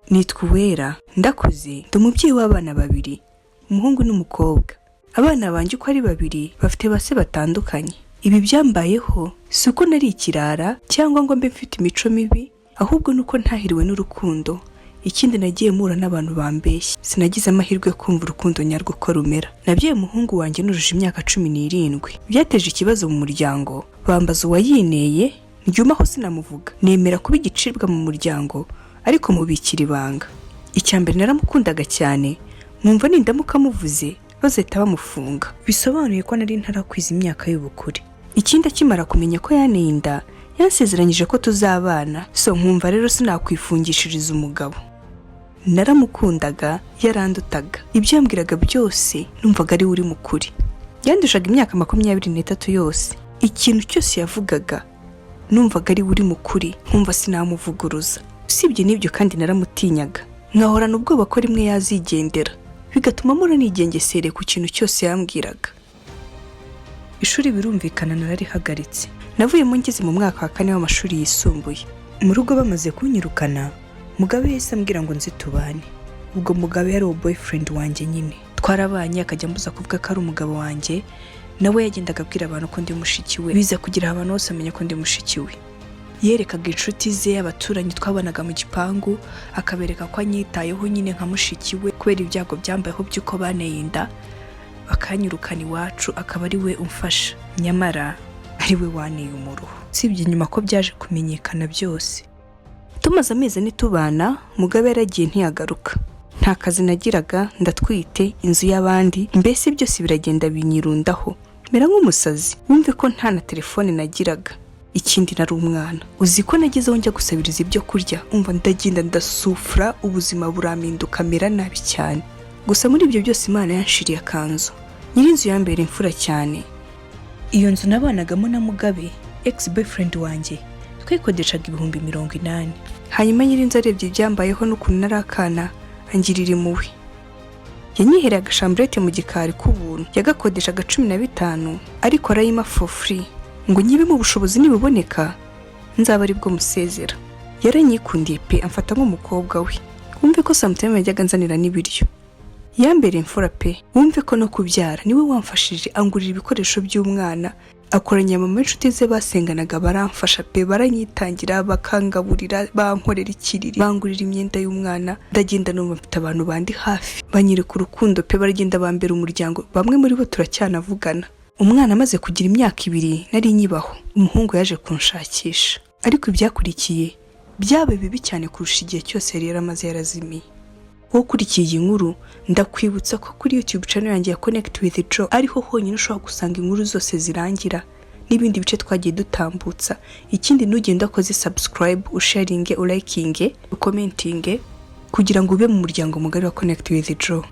Nitwa Uwera, ndakuze, ndi umubyeyi w'abana babiri, umuhungu n'umukobwa. Abana banjye uko ari babiri bafite base batandukanye. Ibi byambayeho si uko nari ikirara cyangwa ngo mbe mfite imico mibi, ahubwo nuko ntahiriwe n'urukundo. Ikindi nagiye mpura n'abantu bambeshya, sinagize amahirwe yo kumva urukundo nyarwo ko rumera. Nabyaye umuhungu wanjye nuruje imyaka 17. Byateje ikibazo mu muryango, bambaza uwayineye, njyumaho sinamuvuga. Nemera kuba igicibwa mu muryango, ariko mubikira ibanga. Icyambere naramukundaga cyane, mwumva nindamuka muvuze bazahita bamufunga. Bisobanuye ko nari ntarakwiza imyaka y'ubukure. Ikindi akimara kumenya ko yaneye inda, yansezeranyije ko tuzabana, so nkumva rero sinakwifungishiriza umugabo. Naramukundaga, yarandutaga. Ibyo yambwiraga byose numvaga ari uri mukuri. Yandushaga imyaka 23 yose. Ikintu cyose yavugaga numvaga ari uri mukuri, nkumva sinamuvuguruza. Usibye n'ibyo kandi naramutinyaga, nkahorana ubwoba ko rimwe yazigendera, bigatuma mpora nigengesere ku kintu cyose yambwiraga. Ishuri birumvikana nararihagaritse. Navuyemo ngeze mu mwaka wa 4 w'amashuri yisumbuye. Mu rugo bamaze kunyirukana, Mugabe yahise ambwira ngo nzi tubane. Ubwo Mugabe yari boyfriend wanjye nyine. Twarabanye akajya mbuza kuvuga ko ari umugabo wanjye, nawe yagendaga abwira abantu ko ndi mushiki we, biza kugira abantu bose amenya ko ndi mushiki we. Yerekaga inshuti ze, abaturanyi twabanaga mu gipangu, akabereka ko anyitayeho nyine nka mushiki we, kubera ibyago byambayeho by'uko baneye inda bakanyirukana iwacu, akaba ari we umfasha, nyamara ari we waneye umuruho. Sibye nyuma ko byaje kumenyekana byose. Tumaze amezi nitubana, Mugabe yaragiye ntiyagaruka. Nta kazi nagiraga, ndatwite, inzu y'abandi, mbese byose biragenda binyirundaho, mera nk'umusazi. Wumve ko nta na telefone nagiraga. Ikindi nari umwana. Uzi ko nagezeho njya gusabiriza ibyo kurya, umva ndagenda ndasufura, ubuzima buraminduka mera nabi cyane. Gusa muri ibyo byose Imana yanshiriye akanzu. Nyirinzu yambera imfura cyane. Iyo nzu nabanagamo na Mugabe, ex-boyfriend wanjye, twikodeshaga 80,000. Hanyuma nyirinzu arebye ibyambayeho n'ukuntu narakana, angirira impuhwe. Yanyihereye agashambrete mu gikari k'ubuntu, yagakodeshaga 15, ariko arayima for free. Ngo nyibe mu bushobozi nibuboneka nzaba ari bwo musezera. Yaranyikundiye pe, amfata nk'umukobwa we. Wumve ko sometimes yajyaga nzanira n'ibiryo. Yambere imfura pe, wumve ko no kubyara niwe wamfashije, angurira ibikoresho by'umwana, akoranya mama inshuti ze basenganaga baramfasha pe, baranyitangira, bakangaburira, bankorera ikiriri, bangurira imyenda y'umwana. Ndagenda numva mfite abantu bandi hafi, banyereka urukundo pe, baragenda bambera umuryango. Bamwe muri bo turacyanavugana. Umwana amaze kugira imyaka 2 nari nyibaho, umuhungu yaje kunshakisha, ariko ibyakurikiye byabe bibi cyane kurusha igihe cyose yari yaramaze yarazimiye. Wo kurikiye iyi nkuru, ndakwibutsa ko kuri YouTube channel yanjye ya Connect with Joe ariho honyine ushobora gusanga inkuru zose zirangira n'ibindi bice twagiye dutambutsa. Ikindi nugenda koze subscribe, usharinge, ulikinge, ukomentinge kugira ngo ube mu muryango mugari wa Connect with Joe.